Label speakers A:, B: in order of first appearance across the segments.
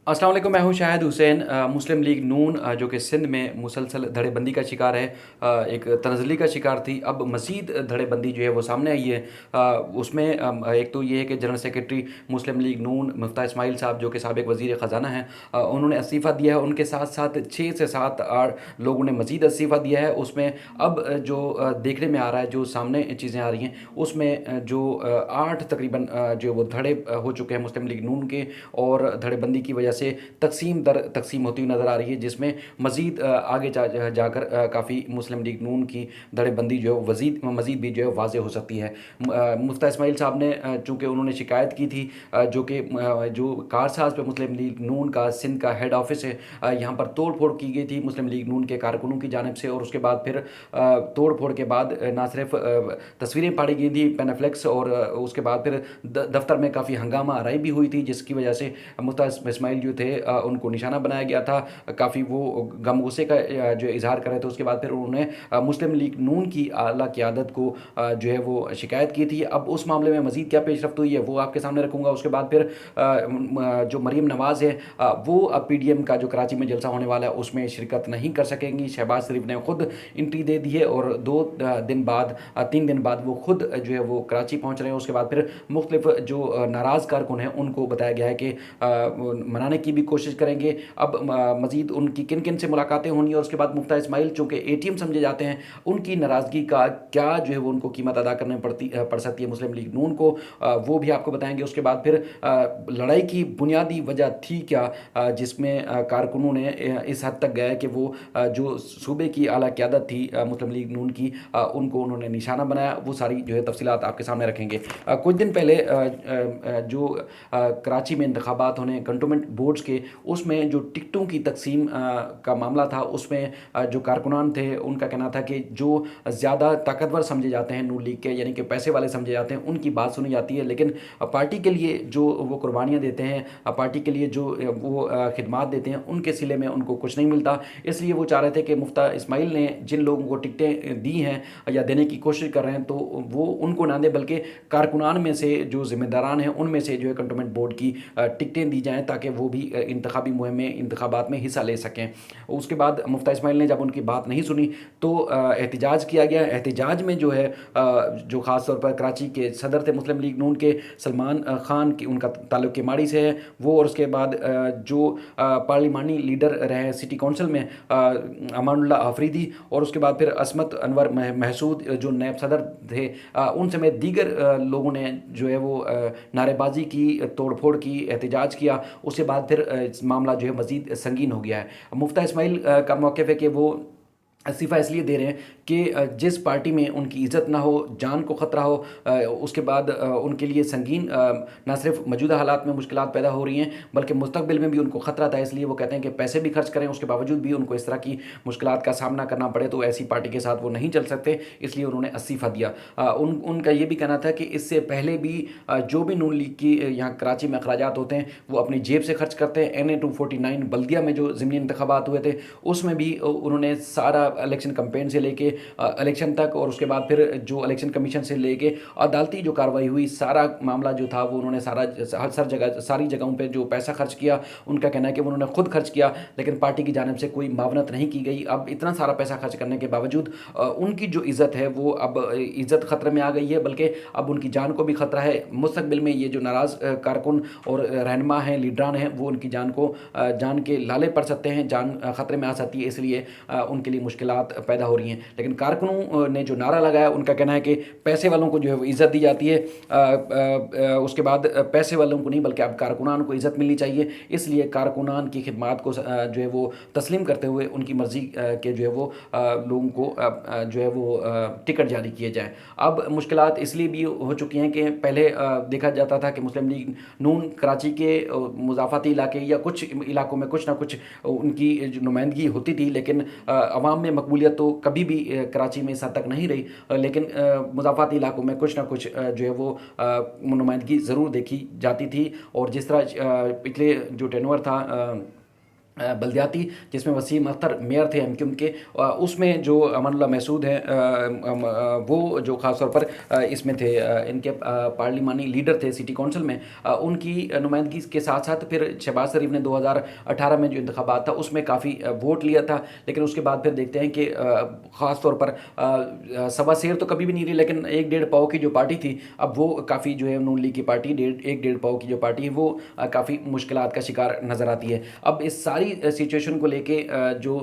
A: अस्सलाम वालेकुम। मैं हूं शाहिद हुसैन। मुस्लिम लीग नून जो कि सिंध में मुसलसल धड़ेबंदी का शिकार है, एक तनज़ली का शिकार थी। अब मज़ीद धड़ेबंदी जो है वो सामने आई है। उसमें एक तो ये है कि जनरल सेक्रेटरी मुस्लिम लीग नून मुफ्ता इस्माइल साहब जो कि साबिक़ वज़ीर ख़ज़ाना हैं, उन्होंने इस्तीफ़ा दिया है। उनके साथ साथ 6 से 7 8 लोगों ने मज़ीद इस्तीफ़ा दिया है। उसमें अब जो देखने में आ रहा है, जो सामने चीज़ें आ रही हैं, उसमें जो 8 तकरीबन जो वो धड़े हो चुके हैं मुस्लिम लीग नून के, और धड़ेबंदी की वजह से तकसीम दर तकसीम होती हुई नज़र आ रही है, जिसमें मज़ीद आगे जाकर काफ़ी मुस्लिम लीग नून की धड़ेबंदी जो है मज़ीद भी जो है वाज़े हो सकती है। मुफ्ता इस्माइल साहब ने चूँकि उन्होंने शिकायत की थी, जो कि जो कारसाज पे मुस्लिम लीग नून का सिंध का हेड ऑफिस है, यहाँ पर तोड़ फोड़ की गई थी मुस्लिम लीग नून के कारकुनों की जानब से। और उसके बाद फिर तोड़ फोड़ के बाद ना सिर्फ तस्वीरें पाड़ी गई थी पेनाफ्लेक्स, और उसके बाद फिर दफ्तर में काफ़ी हंगामा आराई भी हुई थी, जिसकी वजह से मुफ्ता इस्माइल जो थे उनको निशाना बनाया गया था। काफ़ी वो गम गुस्से का जो इजहार कर रहे थे। उसके बाद फिर उन्होंने मुस्लिम लीग नून की आला क़यादत को जो है वो शिकायत की थी। अब उस मामले में मज़ीद क्या पेशरफ्त हुई है वो आपके सामने रखूँगा। उसके बाद फिर जो मरीम नवाज़ है, वो अब PDM का जो कराची में जलसा होने वाला है उसमें शिरकत नहीं कर सकेंगी। शहबाज शरीफ ने खुद एंट्री दे दी है, और 3 दिन बाद वो खुद जो है वो कराची पहुँच रहे हैं। उसके बाद फिर मुख्तलिफ जो नाराज़ कारकुन हैं उनको बताया गया है कि मनाने की भी कोशिश करेंगे। अब मज़ीद उनकी किन किन से मुलाकातें होनी, और उसके बाद मुफ्ता इस्माइल चूँकि ATM समझे जाते हैं, उनकी नाराज़गी का क्या जो है वो उनको कीमत अदा करनी पड़ सकती है मुस्लिम लीग नून को, वो भी आपको बताएंगे। उसके बाद फिर लड़ाई की बुनियादी वजह थी क्या, जिसमें कारकुनों ने इस हद तक गया कि वो जो सूबे की आला क़यादत थी मुस्लिम लीग नून की, उनको उन्होंने निशाना बनाया। वो सारी जो है तफसीलात आपके सामने रखेंगे। कुछ दिन पहले जो कराची में इंतखाबात होने कंटोनमेंट बोर्ड्स के, उसमें जो टिकटों की तकसीम का मामला था, उसमें जो कारकुनान थे उनका कहना था कि जो ज़्यादा ताकतवर समझे जाते हैं नून लीग के, यानी कि पैसे वाले समझे जाते हैं, उनकी बात सुनी जाती है। लेकिन पार्टी के लिए जो वो कुर्बानियाँ देते हैं, पार्टी के लिए जो वो खिदमात देते हैं, उनके सिले में उनको कुछ नहीं मिलता। इसलिए वो चाह रहे थे कि मुफ्ता इस्माइल ने जिन लोगों को टिकटें दी हैं या देने की कोशिश कर रहे हैं, तो वो उनको ना दें, बल्कि कारकुनान में से जो ज़िम्मेदारान हैं उनमें से जो है कंटोनमेंट बोर्ड की टिकटें दी जाएँ, ताकि वो भी इंतखाबी मुहिम में इंतखाबात में हिस्सा ले सकें। उसके बाद मुफ्ता इस्माइल ने जब उनकी बात नहीं सुनी तो एहतजाज किया गया। एहतजाज में जो है जो ख़ास तौर पर कराची के सदर थे मुस्लिम लीग नून के, सलमान ख़ान की, उनका ताल्लुक़ केमाड़ी से है वो, और उसके बाद जो पार्लिमानी लीडर रहे सिटी कौंसिल में अमानुल्लाह आफरीदी, और उसके बाद फिर असमत अनवर महसूद जो नायब सदर थे, उन समेत दीगर लोगों ने जो है वो नारेबाजी की, तोड़ फोड़ की, एहतजाज किया। उसके बाद फिर मामला जो है मज़ीद संगीन हो गया है। मुफ्ता इस्माइल का मौक़िफ़ है कि वो इस्तीफ़ा इसलिए दे रहे हैं कि जिस पार्टी में उनकी इज़्ज़त ना हो, जान को ख़तरा हो, उसके बाद उनके लिए संगीन ना सिर्फ मौजूदा हालात में मुश्किलात पैदा हो रही हैं, बल्कि मुस्तक़बिल में भी उनको ख़तरा था। इसलिए वो कहते हैं कि पैसे भी खर्च करें, उसके बावजूद भी उनको इस तरह की मुश्किलात का सामना करना पड़े तो ऐसी पार्टी के साथ वो नहीं चल सकते, इसलिए उन्होंने इस्तीफ़ा दिया। उनका ये भी कहना था कि इससे पहले भी जो भी नून लीग की यहाँ कराची में अखराजात होते हैं वो अपनी जेब से खर्च करते हैं। NA 249 बल्दिया में जो ज़िमनी इंतखाबात हुए थे, उसमें भी उन्होंने सारा इलेक्शन कैंपेन से लेके इलेक्शन तक, और उसके बाद फिर जो इलेक्शन कमीशन से लेके अदालती जो कार्रवाई हुई, सारा मामला जो था वो उन्होंने सारी जगहों पे जो पैसा खर्च किया, उनका कहना है कि उन्होंने खुद खर्च किया, लेकिन पार्टी की जानिब से कोई मावनत नहीं की गई। अब इतना सारा पैसा खर्च करने के बावजूद उनकी जो इज़्ज़त है वो अब इज़्ज़त ख़तरे में आ गई है, बल्कि अब उनकी जान को भी ख़तरा है। मुस्तक़बिल में ये जो नाराज़ कारकुन और रहनुमा हैं, लीडरान हैं, वो उनकी जान के लाले पड़ सकते हैं, जान ख़तरे में आ सकती है, इसलिए उनके लिए मुश्किलात पैदा हो रही हैं। लेकिन कारकुनों ने जो नारा लगाया, उनका कहना है कि पैसे वालों को जो है वो इज़्ज़त दी जाती है, उसके बाद पैसे वालों को नहीं बल्कि अब कारकुनान को इज़्ज़त मिलनी चाहिए। इसलिए कारकुनान की खिदमात को जो है वो तस्लीम करते हुए उनकी मर्ज़ी के जो है वो लोगों को जो है वो टिकट जारी किए जाएँ। अब मुश्किलात इसलिए भी हो चुकी हैं कि पहले देखा जाता था कि मुस्लिम लीग नून कराची के मुज़ाफ़ाती इलाके या कुछ इलाकों में कुछ ना कुछ उनकी जो नुमाइंदगी होती थी, लेकिन अवाम में मकबूलियत तो कभी भी कराची में इस हद तक नहीं रही, लेकिन मुज़ाफ़ाती इलाकों में कुछ ना कुछ जो है वो नुमाइंदगी ज़रूर देखी जाती थी। और जिस तरह पिछले जो टेनवर था बल्दियाती, जिसमें वसीम अख्तर मेयर थे एमक्यूएम के। उसमें जो अमान उल्लाह महसूद हैं, वो जो ख़ास तौर पर इसमें थे, इनके पार्लिमानी लीडर थे सिटी कौंसिल में। उनकी नुमाइंदगी के साथ साथ फिर शहबाज शरीफ ने 2018 में जो इंतखाबात था उसमें काफ़ी वोट लिया था। लेकिन उसके बाद फिर देखते हैं कि ख़ास तौर पर सवा शेर तो कभी भी नहीं रही, लेकिन एक डेढ़ पाव की जो पार्टी थी, अब वो काफ़ी जो है नून लीग की पार्टी एक डेढ़ पाव की जो पार्टी है वो काफ़ी मुश्किलात का शिकार नज़र आती है। अब इस सारी सिचुएशन को लेके जो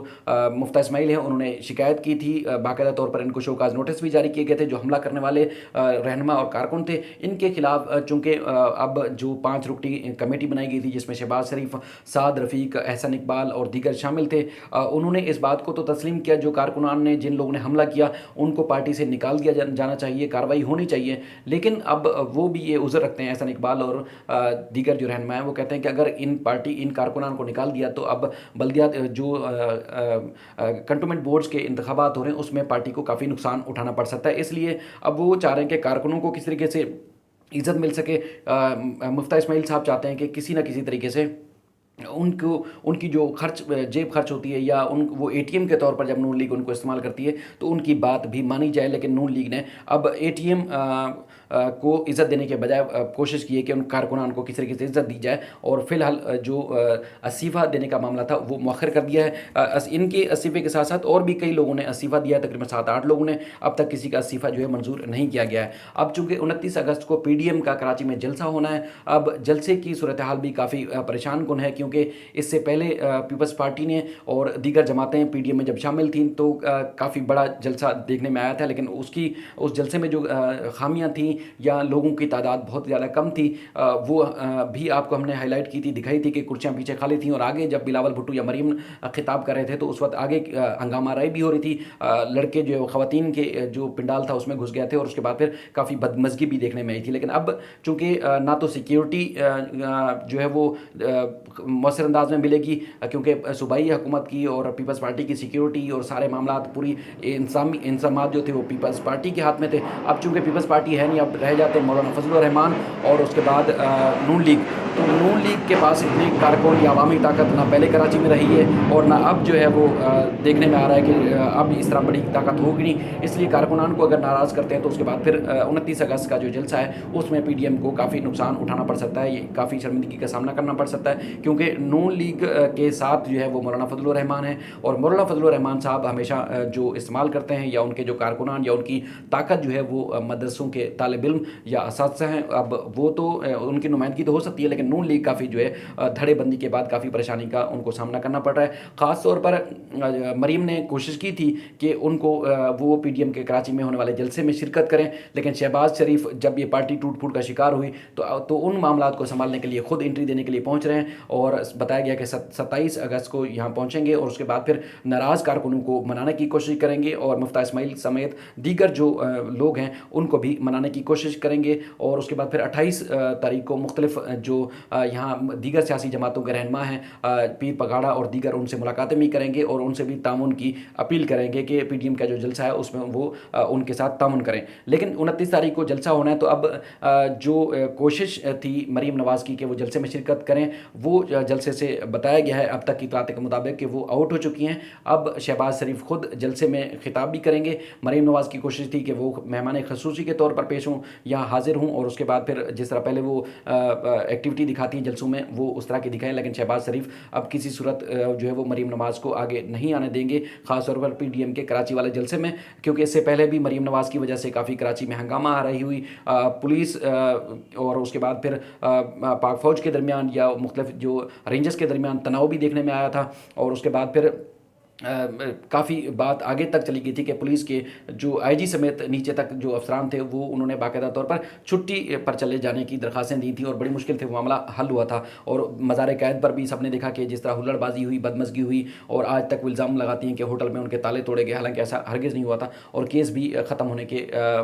A: मुफ्ता इस्माइल हैं उन्होंने शिकायत की थी, बाकायदा तौर पर इनको शोकाज नोटिस भी जारी किए गए थे। जो हमला करने वाले रहनुमा और कारकुन थे, इनके खिलाफ चूँकि अब जो 5 रुकनी कमेटी बनाई गई थी जिसमें शहबाज शरीफ, साद रफ़ीक, एहसन इकबाल और दीगर शामिल थे, उन्होंने इस बात को तो तस्लीम किया जो कारकुनान ने, जिन लोगों ने हमला किया, उनको पार्टी से निकाल दिया जाना चाहिए, कार्रवाई होनी चाहिए। लेकिन अब वो भी ये उज़र रखते हैं, एहसन इकबाल और दीगर जो रहनुमा हैं, वो कहते हैं कि अगर इन कारकुनान को निकाल दिया तो अब बल्दियात जो कंटोनमेंट बोर्ड्स के इंतखाबात हो रहे हैं उसमें पार्टी को काफ़ी नुकसान उठाना पड़ सकता है। इसलिए अब वो चाह रहे हैं कि कारकुनों को किस तरीके से इज़्ज़त मिल सके। मुफ्ता इस्माइल साहब चाहते हैं कि किसी न किसी तरीके से उनको, उनकी जो जेब खर्च होती है या वो एटीएम के तौर पर जब नून लीग उनको इस्तेमाल करती है तो उनकी बात भी मानी जाए। लेकिन नून लीग ने अब एटीएम को इज़्ज़त देने के बजाय कोशिश की है कि उन कारकुनान को किस तरीके से इज़्ज़त दी जाए, और फिलहाल जो इस्तीफ़ा देने का मामला था वो मौखर कर दिया है। इनके इस्तीफ़े के साथ साथ और भी कई लोगों ने इस्तीफ़ा दिया है, तकरीबन 7-8 लोगों ने। अब तक किसी का इस्तीफ़ा जो है मंजूर नहीं किया गया है। अब चूँकि 29 अगस्त को पीडीएम का कराची में जलसा होना है, अब जलसे की सूरत हाल भी काफ़ी परेशान कुन है, क्योंकि इससे पहले पीपल्स पार्टी ने और दीगर जमातें पीडीएम में जब शामिल थीं तो काफ़ी बड़ा जलसा देखने में आया था। लेकिन उस जलसे में जो खामियां थीं या लोगों की तादाद बहुत ज़्यादा कम थी, वो भी आपको हमने हाईलाइट की थी, दिखाई थी कि कुर्सियाँ पीछे खाली थीं। और आगे जब बिलावल भुट्टो या मरीम खिताब कर रहे थे तो उस वक्त आगे हंगामा राय भी हो रही थी। लड़के जो खवातीन के जो पिंडाल था उसमें घुस गए थे और उसके बाद फिर काफ़ी बदमज़गी भी देखने में आई थी। लेकिन अब चूँकि ना तो सिक्योरिटी जो है वो मौसर अंदाज में मिलेगी, क्योंकि सूबाई हुकूमत की और पीपल्स पार्टी की सिक्योरिटी और सारे मामला पूरी इंतजामात जो थे वो पीपल्स पार्टी के हाथ में थे। अब चूँकि पीपल्स पार्टी है नहीं, अब रह जाते हैं मौलाना फजलुर रहमान और उसके बाद नून लीग। तो नून लीग के पास इतनी कारकुन या अवामी ताकत ना पहले कराची में रही है और ना अब जो है वो देखने में आ रहा है कि अब इस तरह बड़ी ताकत होगी नहीं। इसलिए कारकुनान को अगर नाराज़ करते हैं तो उसके बाद फिर 29 अगस्त का जो जलसा है उसमें पीडीएम को काफ़ी नुकसान उठाना पड़ सकता है, ये काफ़ी शर्मिंदगी का सामना करना पड़ सकता है। क्योंकि नून लीग के साथ जो है वो मौलाना फजलुर रहमान है, और मौलाना फजलुर रहमान साहब हमेशा जो इस्तेमाल करते हैं या उनके जो कारकुनान या उनकी ताकत जो है वो मदरसों के तालिब इल्म या असातिज़ा हैं। अब वो तो उनकी नुमाइंदगी तो हो सकती है, लेकिन नून लीग काफ़ी जो है धड़ेबंदी के बाद काफ़ी परेशानी का उनको सामना करना पड़ रहा है। ख़ास तौर पर मरीम ने कोशिश की थी कि उनको वो पीडीएम के कराची में होने वाले जलसे में शिरकत करें, लेकिन शहबाज शरीफ जब ये पार्टी टूट फूट का शिकार हुई तो उन मामलात को संभालने के लिए खुद एंट्री देने के लिए पहुँच रहे हैं। और बताया गया कि 27 अगस्त को यहाँ पहुँचेंगे और उसके बाद फिर नाराज़ कारकुनों को मनाने की कोशिश करेंगे और मुफ्ता इस्माइल समेत दीगर जो लोग हैं उनको भी मनाने की कोशिश करेंगे। और उसके बाद फिर 28 तारीख को मुख्तलिफ जो यहाँ दीगर सियासी जमातों के रहनुमा हैं, पीर पगाड़ा और दीगर, उनसे मुलाकातें भी करेंगे और उनसे भी तामुन की अपील करेंगे कि पीडीएम का जो जलसा है उसमें वो उनके साथ तामुन करें। लेकिन 29 तारीख को जलसा होना है, तो अब जो कोशिश थी मरीम नवाज़ की कि वो जलसे में शिरकत करें, वो जलसे से बताया गया है अब तक की इत्तलात के मुताबिक कि वो आउट हो चुकी हैं। अब शहबाज शरीफ खुद जलसे में खिताब भी करेंगे। मरीम नवाज़ की कोशिश थी कि वो मेहमान खसूसी के तौर पर पेश हों या हाजिर हों, और उसके बाद फिर जिस तरह पहले वो एक्टिविटी दिखाती हैं जलसों में वो उस तरह की दिखाएं। लेकिन शहबाज शरीफ अब किसी सूरत जो है वो मरीम नवाज़ को आगे नहीं आने देंगे, ख़ासतौर पर पीडीएम के कराची वाले जलसे में, क्योंकि इससे पहले भी मरीम नवाज़ की वजह से काफ़ी कराची में हंगामा आ रही हुई, पुलिस और उसके बाद फिर पाक फ़ौज के दरमियान या मुख्तलिफ जो रेंजर्स के दरमियान तनाव भी देखने में आया था। और उसके बाद फिर काफ़ी बात आगे तक चली गई थी कि पुलिस के जो आईजी समेत नीचे तक जो अफसरान थे वो उन्होंने बाकायदा तौर पर छुट्टी पर चले जाने की दरख्वास्तें दी थी और बड़ी मुश्किल से वो मामला हल हुआ था। और मज़ार कैद पर भी सबने देखा कि जिस तरह हुल्लड़बाजी हुई, बदमज़गी हुई, और आज तक वो इल्ज़ाम लगाती हैं कि होटल में उनके ताले तोड़े गए, हालांकि ऐसा हरगिज़ नहीं हुआ था और केस भी ख़त्म होने के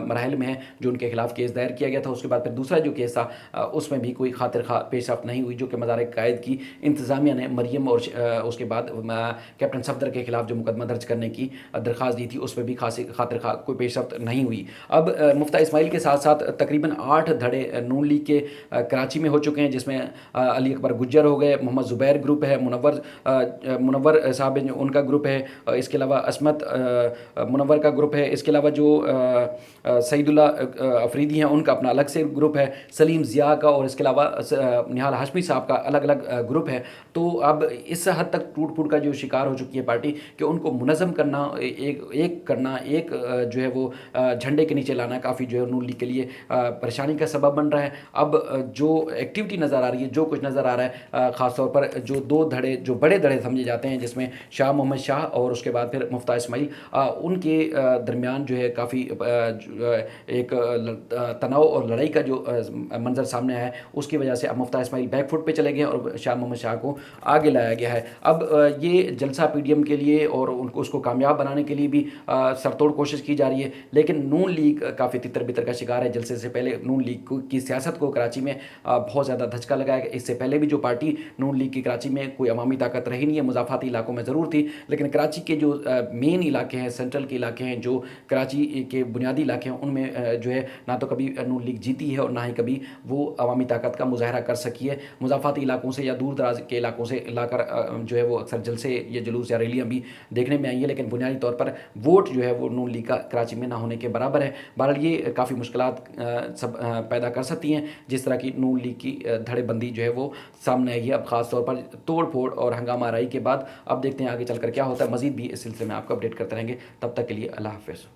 A: मराहल में है। जो उनके खिलाफ केस दायर किया गया था, उसके बाद फिर दूसरा जो केस था उसमें भी कोई खातिर खा पेशरफ्त नहीं हुई, जो कि मज़ार कैद की इंतज़ामिया ने मरीम और उसके बाद कैप्टन सफदर के خلاف جو مقدمہ درج کرنے کی درخواست دی تھی اس پہ بھی خاصی خاطر خواہ کوئی پیش رفت نہیں ہوئی. اب مفتیٰ اسماعیل کے ساتھ ساتھ تقریباً 8 دھڑے ن لیگ کے کراچی میں ہو چکے ہیں، جس میں علی اکبر گجر ہو گئے، محمد زبیر گروپ ہے، منور صاحب ان کا گروپ ہے، اس کے علاوہ عصمت منور کا گروپ ہے، اس کے علاوہ جو سعید اللہ افریدی ہیں ان کا اپنا الگ سے گروپ ہے، سلیم ضیاء کا، اور اس کے علاوہ نہال ہاشمی صاحب کا الگ الگ گروپ ہے. تو اب اس حد تک ٹوٹ پھوٹ کا جو شکار ہو چکی ہے پارٹی کہ ان کو منظم کرنا، ایک جو ہے وہ جھنڈے کے نیچے لانا کافی جو ہے ن لیگ کے لیے پریشانی کا سبب بن رہا ہے. اب جو ایکٹیویٹی نظر آ رہی ہے، جو کچھ نظر آ رہا ہے، خاص طور پر جو 2 دھڑے جو بڑے دھڑے سمجھے جاتے ہیں، جس میں شاہ محمد شاہ اور اس کے بعد پھر مفتیٰ اسماعیل، ان کے درمیان جو ہے کافی ایک تناؤ اور لڑائی کا جو منظر سامنے آیا ہے، اس کی وجہ سے اب مفتیٰ اسماعیل بیک فٹ پہ چلے گئے اور شاہ محمد شاہ کو آگے لایا گیا ہے. اب یہ جلسہ پی ڈی ایم کے لیے اور اس کو کامیاب بنانے کے لیے بھی سرتوڑ کوشش کی جا رہی ہے، لیکن نون لیگ کافی تتر بتر کا شکار ہے. جلسے سے پہلے نون لیگ کی سیاست کو کراچی میں بہت زیادہ دھچکا لگایا گیا. اس سے پہلے بھی جو پارٹی نون لیگ کی کراچی میں کوئی عوامی طاقت رہی نہیں ہے، مضافاتی علاقوں میں ضرور تھی، لیکن کراچی کے جو مین علاقے ہیں، سینٹرل کے علاقے ہیں، جو کراچی کے بنیادی علاقے ہیں، ان میں جو ہے نہ تو کبھی نون لیگ جیتی ہے اور نہ ہی کبھی وہ عوامی طاقت کا مظاہرہ کر سکی ہے. مضافاتی علاقوں سے یا دور دراز کے علاقوں سے لا کر جو ہے وہ اکثر جلسے یا جلوس یا ریلیاں بھی دیکھنے میں آئی ہیں، لیکن بنیادی طور پر ووٹ جو ہے وہ نون لیگ کا کراچی میں نہ ہونے کے برابر ہے. بہرحال یہ کافی مشکلات پیدا کر سکتی ہیں، جس طرح کی نون لیگ کی دھڑے بندی جو ہے وہ سامنے آئی ہے. اب خاص طور پر توڑ پھوڑ اور ہنگامہ آرائی کے بعد اب دیکھتے ہیں آگے چل کر کیا ہوتا ہے. مزید بھی اس سلسلے میں آپ کو اپڈیٹ کرتے رہیں گے. تب تک کے لیے اللہ حافظ.